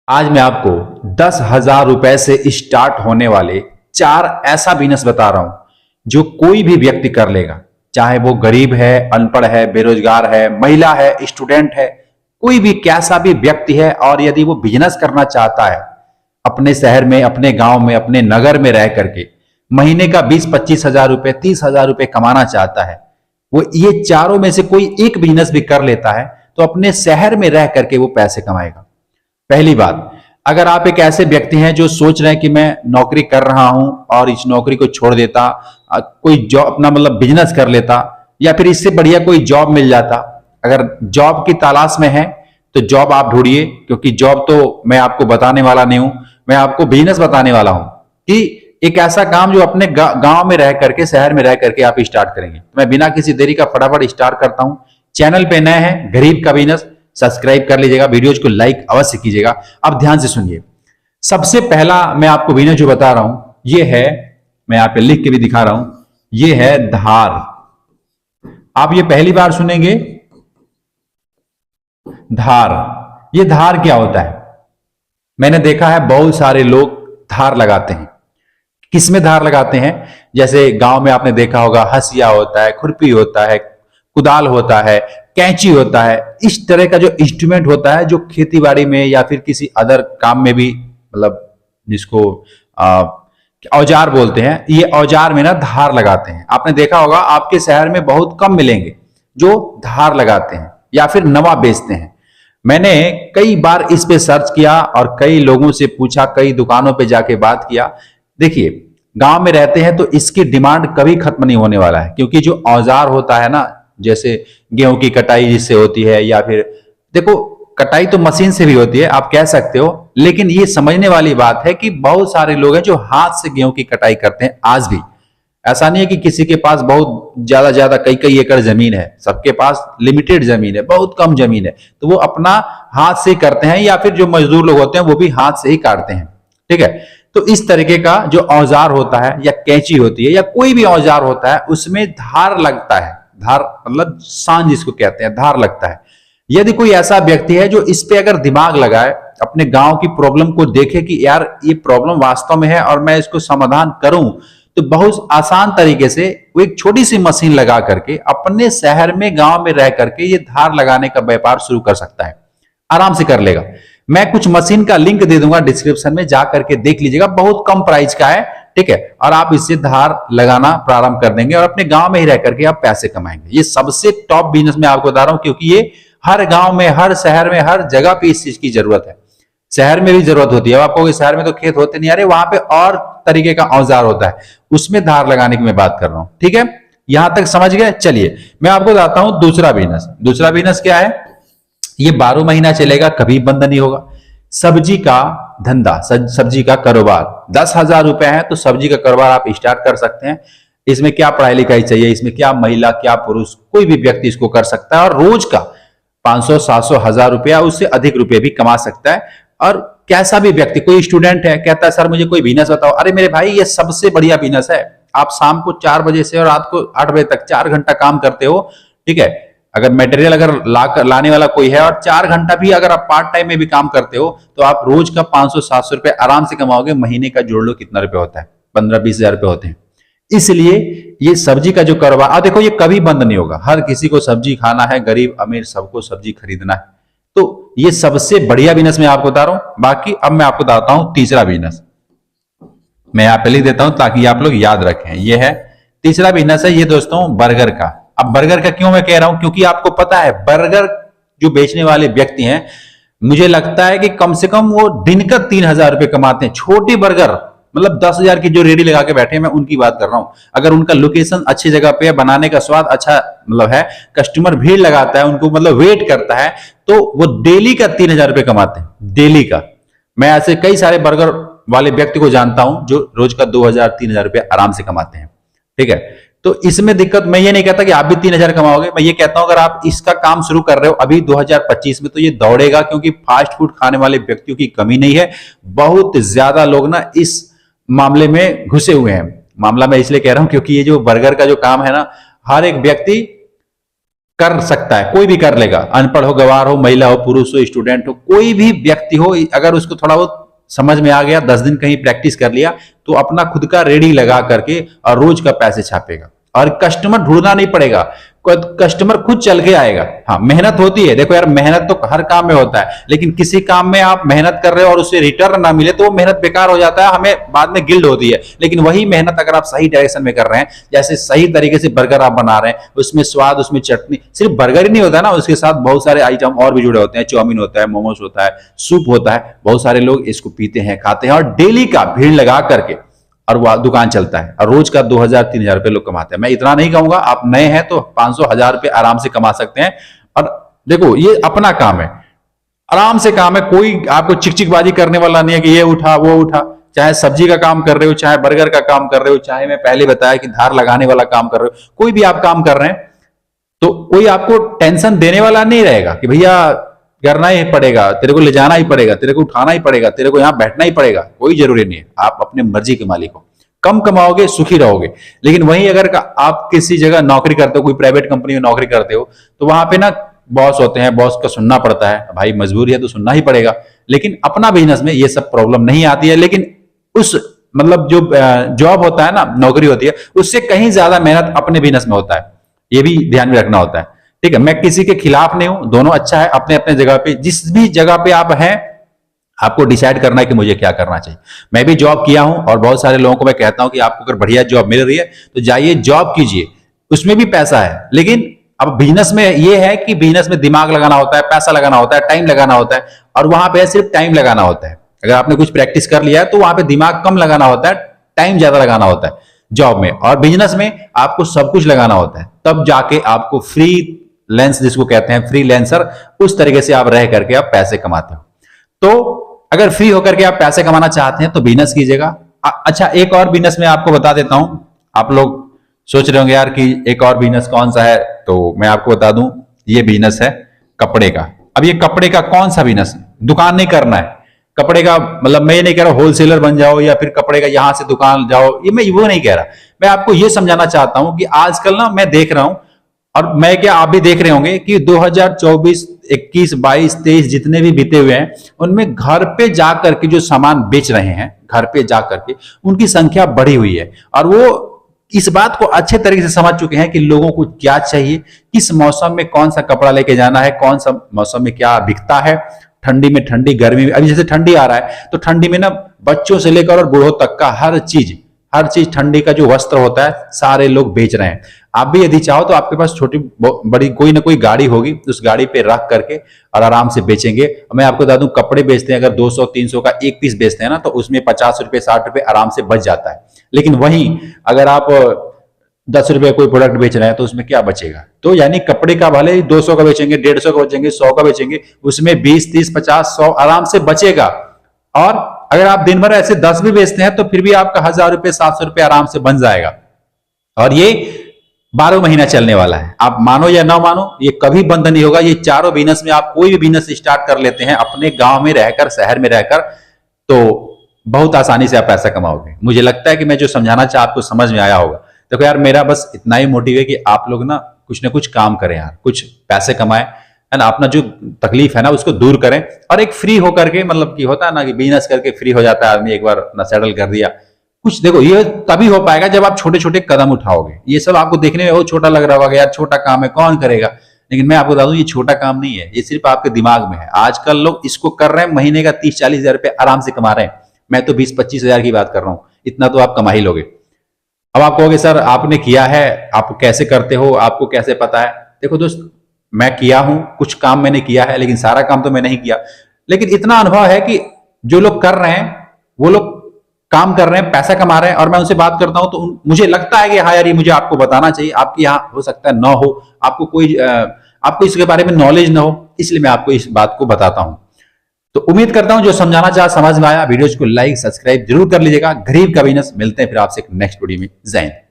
आज मैं आपको 10,000 रुपए से स्टार्ट होने वाले 4 ऐसा बिजनेस बता रहा हूं जो कोई भी व्यक्ति कर लेगा। चाहे वो गरीब है, अनपढ़ है, बेरोजगार है, महिला है, स्टूडेंट है, कोई भी कैसा भी व्यक्ति है। और यदि वो बिजनेस करना चाहता है अपने शहर में, अपने गांव में, अपने नगर में रह करके महीने का 20-25 हजार रुपए, 30,000 रुपए कमाना चाहता है, वो ये चारों में से कोई एक बिजनेस भी कर लेता है तो अपने शहर में रह करके वो पैसे कमाएगा। पहली बात, अगर आप एक ऐसे व्यक्ति हैं जो सोच रहे हैं कि मैं नौकरी कर रहा हूं और इस नौकरी को छोड़ देता, कोई जॉब अपना मतलब बिजनेस कर लेता या फिर इससे बढ़िया कोई जॉब मिल जाता। अगर जॉब की तलाश में है तो जॉब आप ढूंढिए, क्योंकि जॉब तो मैं आपको बताने वाला नहीं हूं, मैं आपको बिजनेस बताने वाला हूं कि एक ऐसा काम जो अपने गांव में रह करके, शहर में रह करके आप स्टार्ट करेंगे। तो मैं बिना किसी देरी का फटाफट स्टार्ट करता हूं। चैनल पे नए हैं, गरीब का बिजनेस, सब्सक्राइब कर लीजिएगा, वीडियोज को लाइक अवश्य कीजिएगा। अब ध्यान से सुनिए। सबसे पहला मैं आपको बिजनेस जो बता रहा हूं ये है, मैं यहाँ पे लिख के भी दिखा रहा हूं, ये है धार। आप ये पहली बार सुनेंगे, धार। ये धार क्या होता है? मैंने देखा है बहुत सारे लोग धार लगाते हैं। किसमें धार लगाते हैं? जैसे गांव में आपने देखा होगा हसिया होता है, खुरपी होता है, कुदाल होता है, कैंची होता है। इस तरह का जो इंस्ट्रूमेंट होता है जो खेतीबाड़ी में या फिर किसी अदर काम में भी, मतलब जिसको औजार बोलते हैं, ये औजार में ना धार लगाते हैं। आपने देखा होगा आपके शहर में बहुत कम मिलेंगे जो धार लगाते हैं या फिर नवा बेचते हैं। मैंने कई बार इस पे सर्च किया और कई लोगों से पूछा, कई दुकानों पे जाके बात किया। देखिए, गांव में रहते हैं तो इसकी डिमांड कभी खत्म नहीं होने वाला है, क्योंकि जो औजार होता है ना, जैसे गेहूं की कटाई जिससे होती है, या फिर देखो कटाई तो मशीन से भी होती है, आप कह सकते हो, लेकिन ये समझने वाली बात है कि बहुत सारे लोग हैं जो हाथ से गेहूं की कटाई करते हैं आज भी। ऐसा नहीं है कि किसी के पास बहुत ज्यादा कई कई एकड़ जमीन है, सबके पास लिमिटेड जमीन है, बहुत कम जमीन है, तो वो अपना हाथ से करते हैं, या फिर जो मजदूर लोग होते हैं वो भी हाथ से ही काटते हैं। ठीक है, तो इस तरीके का जो औजार होता है या कैंची होती है या कोई भी औजार होता है उसमें धार लगता है। धार मतलब सांझ जिसको कहते हैं, धार लगता है। यदि कोई ऐसा व्यक्ति है जो इस पे अगर दिमाग लगाए, अपने गांव की प्रॉब्लम को देखे कि यार ये प्रॉब्लम वास्तव में है और मैं इसको समाधान करूं, तो बहुत आसान तरीके से वो एक छोटी सी मशीन लगा करके अपने शहर में, गांव में रह करके ये धार लगाने का व्यापार शुरू कर सकता है। आराम से कर लेगा। मैं कुछ मशीन का लिंक दे दूंगा डिस्क्रिप्शन में, जा करके देख लीजिएगा, बहुत कम प्राइस का है। ठीक है, और आप इससे धार लगाना प्रारंभ कर देंगे और अपने गांव में ही रह करके आप पैसे कमाएंगे। ये सबसे टॉप बिजनेस मैं आपको बता रहा हूं, क्योंकि ये हर गांव में, हर शहर में, हर जगह पे इस चीज की जरूरत है। शहर में भी जरूरत होती है। आपको शहर में तो खेत होते नहीं, अरे वहां पे और तरीके का औजार होता है, उसमें धार लगाने की मैं बात कर रहा हूं। ठीक है, यहां तक समझ गए? चलिए मैं आपको बताता हूं दूसरा बिजनेस। दूसरा बिजनेस क्या है? ये 12 महीना चलेगा, कभी बंद नहीं होगा। सब्जी का धंधा, सब्जी का कारोबार। 10,000 रुपए है तो सब्जी का कारोबार आप स्टार्ट कर सकते हैं। इसमें क्या पढ़ाई लिखाई चाहिए, इसमें क्या महिला, क्या पुरुष, कोई भी व्यक्ति इसको कर सकता है और रोज का 500, 700, 1000 रुपया, उससे अधिक रुपए भी कमा सकता है। और कैसा भी व्यक्ति, कोई स्टूडेंट है, कहता है सर मुझे कोई बिजनेस बताओ, अरे मेरे भाई ये सबसे बढ़िया बिजनेस है। आप शाम को 4 बजे से और रात को 8 बजे तक 4 घंटा काम करते हो। ठीक है, अगर मटेरियल अगर लाने वाला कोई है और 4 घंटा भी अगर आप पार्ट टाइम में भी काम करते हो तो आप रोज का 500-700 रुपए आराम से कमाओगे। महीने का जोड़ लो कितना रुपए होता है, 15-20 हजार रुपए होते हैं। इसलिए ये सब्जी का जो कारोबार, आप देखो ये कभी बंद नहीं होगा। हर किसी को सब्जी खाना है, गरीब अमीर सबको सब्जी खरीदना है। तो ये सबसे बढ़िया बिजनेस मैं आपको बता रहा हूं। बाकी अब मैं आपको बताता हूं तीसरा बिजनेस। मैं यहां पे लिख देता हूं ताकि आप लोग याद रखें। ये है तीसरा बिजनेस है, ये दोस्तों बर्गर का। अब बर्गर का क्यों मैं कह रहा हूं, क्योंकि आपको पता है बर्गर जो बेचने वाले व्यक्ति हैं, मुझे लगता है कि कम से कम वो दिन का 3,000 रुपए कमाते हैं। छोटी बर्गर मतलब 10,000 की जो रेडी लगा के बैठे हैं, मैं उनकी बात कर रहा हूं। अगर उनका लोकेशन अच्छी जगह पे है, बनाने का स्वाद अच्छा मतलब है, कस्टमर भीड़ लगाता है, उनको मतलब वेट करता है, तो वो डेली का 3,000 रुपए कमाते हैं, डेली का। मैं ऐसे कई सारे बर्गर वाले व्यक्ति को जानता हूं जो रोज का 2,000-3,000 रुपए आराम से कमाते हैं। ठीक है, तो इसमें दिक्कत, मैं ये नहीं कहता कि आप भी 3,000 कमाओगे। मैं ये कहता हूं अगर आप इसका काम शुरू कर रहे हो अभी 2025 में तो ये दौड़ेगा, क्योंकि फास्ट फूड खाने वाले व्यक्तियों की कमी नहीं है। बहुत ज्यादा लोग ना इस मामले में घुसे हुए हैं। मामला मैं इसलिए कह रहा हूं क्योंकि ये जो बर्गर का जो काम है ना, हर एक व्यक्ति कर सकता है, कोई भी कर लेगा, अनपढ़ हो, गवार हो, महिला हो, पुरुष हो, स्टूडेंट हो, कोई भी व्यक्ति हो, अगर उसको थोड़ा बहुत समझ में आ गया, 10 दिन कहीं प्रैक्टिस कर लिया, तो अपना खुद का रेडी लगा करके और रोज का पैसे छापेगा और कस्टमर ढूंढना नहीं पड़ेगा, कस्टमर खुद चल के आएगा। हाँ, मेहनत होती है, देखो यार, मेहनत तो हर काम में होता है, लेकिन किसी काम में आप मेहनत कर रहे हो और उससे रिटर्न ना मिले तो वो मेहनत बेकार हो जाता है, हमें बाद में गिल्ड होती है। लेकिन वही मेहनत अगर आप सही डायरेक्शन में कर रहे हैं, जैसे सही तरीके से बर्गर आप बना रहे हैं, उसमें स्वाद, उसमें चटनी, सिर्फ बर्गर ही नहीं होता ना, उसके साथ बहुत सारे आइटम और भी जुड़े होते हैं, चाउमीन होता है, मोमोज होता है, सूप होता है, बहुत सारे लोग इसको पीते हैं, खाते हैं, और डेली का भीड़ लगा करके और वो दुकान चलता है और रोज का 2000-3000 रुपए लोग कमाते हैं। मैं इतना नहीं कहूंगा, आप नए हैं तो 500-1000 रुपए आराम से कमा सकते हैं। और देखो, ये अपना काम है, आराम से काम है, कोई आपको चिकचिकबाजी करने वाला नहीं है कि ये उठा वो उठा। चाहे सब्जी का काम कर रहे हो, चाहे बर्गर का काम कर रहे हो, चाहे मैं पहले बताया कि धार लगाने वाला काम कर रहे हो, कोई भी आप काम कर रहे हैं तो कोई आपको टेंशन देने वाला नहीं रहेगा कि भैया करना ही पड़ेगा, तेरे को ले जाना ही पड़ेगा, तेरे को उठाना ही पड़ेगा, तेरे को यहां बैठना ही पड़ेगा, कोई जरूरी नहीं है। आप अपने मर्जी के मालिक हो, कम कमाओगे, सुखी रहोगे। लेकिन वहीं अगर आप किसी जगह नौकरी करते हो, कोई प्राइवेट कंपनी में नौकरी करते हो, तो वहां पे ना बॉस होते हैं, बॉस का सुनना पड़ता है, भाई मजबूरी है तो सुनना ही पड़ेगा। लेकिन अपना बिजनेस में ये सब प्रॉब्लम नहीं आती है। लेकिन उस मतलब जो जॉब होता है ना, नौकरी होती है, उससे कहीं ज्यादा मेहनत अपने बिजनेस में होता है, ये भी ध्यान में रखना होता है। ठीक है, मैं किसी के खिलाफ नहीं हूं, दोनों अच्छा है अपने अपने जगह पे। जिस भी जगह पे आप हैं, आपको डिसाइड करना है कि मुझे क्या करना चाहिए। मैं भी जॉब किया हूं और बहुत सारे लोगों को मैं कहता हूं कि आपको अगर बढ़िया जॉब मिल रही है तो जाइए जॉब कीजिए, उसमें भी पैसा है। लेकिन अब बिजनेस में यह है कि बिजनेस में दिमाग लगाना होता है, पैसा लगाना होता है, टाइम लगाना होता है, और वहां पे सिर्फ टाइम लगाना होता है। अगर आपने कुछ प्रैक्टिस कर लिया है तो वहां पे दिमाग कम लगाना होता है, टाइम ज्यादा लगाना होता है जॉब में। और बिजनेस में आपको सब कुछ लगाना होता है, तब जाके आपको फ्री लेंस, जिसको कहते हैं फ्रीलांसर, उस तरीके से आप रह करके आप पैसे कमाते हो। तो अगर फ्री होकर के आप पैसे कमाना चाहते हैं तो बिजनेस कीजिएगा। अच्छा, एक और बिजनेस में आपको बता देता हूं। आप लोग सोच रहे होंगे यार कि एक और बिजनेस कौन सा है, तो मैं आपको बता दूं, ये बिजनेस है कपड़े का। अब ये कपड़े का कौन सा बिजनेस, दुकान नहीं करना है कपड़े का, मतलब मैं ये नहीं कह रहा होलसेलर बन जाओ या फिर कपड़े का यहां से दुकान जाओ, ये मैं वो नहीं कह रहा। मैं आपको ये समझाना चाहता हूं कि आजकल ना मैं देख रहा हूं, और मैं क्या आप भी देख रहे होंगे कि 2024, 21, 22, 23 जितने भी बीते हुए हैं, उनमें घर पे जाकर के जो सामान बेच रहे हैं, घर पे जाकर के उनकी संख्या बढ़ी हुई है। और वो इस बात को अच्छे तरीके से समझ चुके हैं कि लोगों को क्या चाहिए, किस मौसम में कौन सा कपड़ा लेके जाना है, कौन सा मौसम में क्या बिकता है, ठंडी में ठंडी, गर्मी में, अभी जैसे ठंडी आ रहा है तो ठंडी में ना बच्चों से लेकर और बूढ़ों तक का हर चीज ठंडी का जो वस्त्र होता है सारे लोग बेच रहे हैं। आप भी यदि चाहो तो आपके पास छोटी बड़ी कोई ना कोई गाड़ी होगी, उस गाड़ी पे रख करके और आराम से बेचेंगे। मैं आपको बता दूं, कपड़े बेचते हैं, अगर 200-300 का एक पीस बेचते हैं ना, तो उसमें 50 रुपए 60 रुपए आराम से बच जाता है। लेकिन वहीं अगर आप 10 रुपए कोई प्रोडक्ट बेच रहे हैं तो उसमें क्या बचेगा। तो यानी कपड़े का भले ही 200 का बेचेंगे, 150 का बेचेंगे, 100 का बेचेंगे, उसमें 20, 30, 50, 100 आराम से बचेगा। और अगर आप दिन भर ऐसे 10 भी बेचते हैं तो फिर भी आपका 1000 रुपए 700 रुपए आराम से बन जाएगा। और ये 12 महीना चलने वाला है, आप मानो या ना मानो, ये कभी बंद नहीं होगा। ये चारों बिजनेस में आप कोई भी बिजनेस स्टार्ट कर लेते हैं अपने गांव में रहकर, शहर में रहकर, तो बहुत आसानी से आप पैसा कमाओगे। मुझे लगता है कि मैं जो समझाना चाह आपको समझ में आया होगा। देखो यार, मेरा बस इतना ही मोटिव है कि आप लोग ना कुछ काम करें यार, कुछ पैसे कमाएं, है ना, अपना जो तकलीफ है ना उसको दूर करें। और एक फ्री होकर के, मतलब कि होता है ना कि बिजनेस करके फ्री हो जाता है आदमी, एक बार अपना सेटल कर दिया कुछ। देखो, ये तभी हो पाएगा जब आप छोटे छोटे कदम उठाओगे। ये सब आपको देखने में बहुत छोटा लग रहा होगा, यार छोटा काम है कौन करेगा, लेकिन मैं आपको बता दूं ये छोटा काम नहीं है, ये सिर्फ आपके दिमाग में है। आजकल लोग इसको कर रहे हैं, महीने का 30-40 हजार रुपए आराम से कमा रहे हैं। मैं तो 20-25 हजार की बात कर रहा हूं, इतना तो आप कमा ही लोगे। अब आप कहोगे सर आपने किया है, आप कैसे करते हो, आपको कैसे पता है। देखो दोस्त, मैं किया हूं, कुछ काम मैंने किया है, लेकिन सारा काम तो मैं नहीं किया। लेकिन इतना अनुभव है कि जो लोग कर रहे हैं वो लोग काम कर रहे हैं, पैसा कमा रहे हैं, और मैं उनसे बात करता हूं तो मुझे लगता है कि हाँ यार, ये मुझे आपको बताना चाहिए। आपके यहाँ हो सकता है ना हो, आपको इसके बारे में नॉलेज ना हो, इसलिए मैं आपको इस बात को बताता हूं। तो उम्मीद करता हूं जो समझाना चाह समझ में आया। वीडियोज को लाइक सब्सक्राइब जरूर कर लीजिएगा। गरीब का बिजनेस, मिलते हैं फिर आपसे नेक्स्ट वीडियो में। जय हिंद।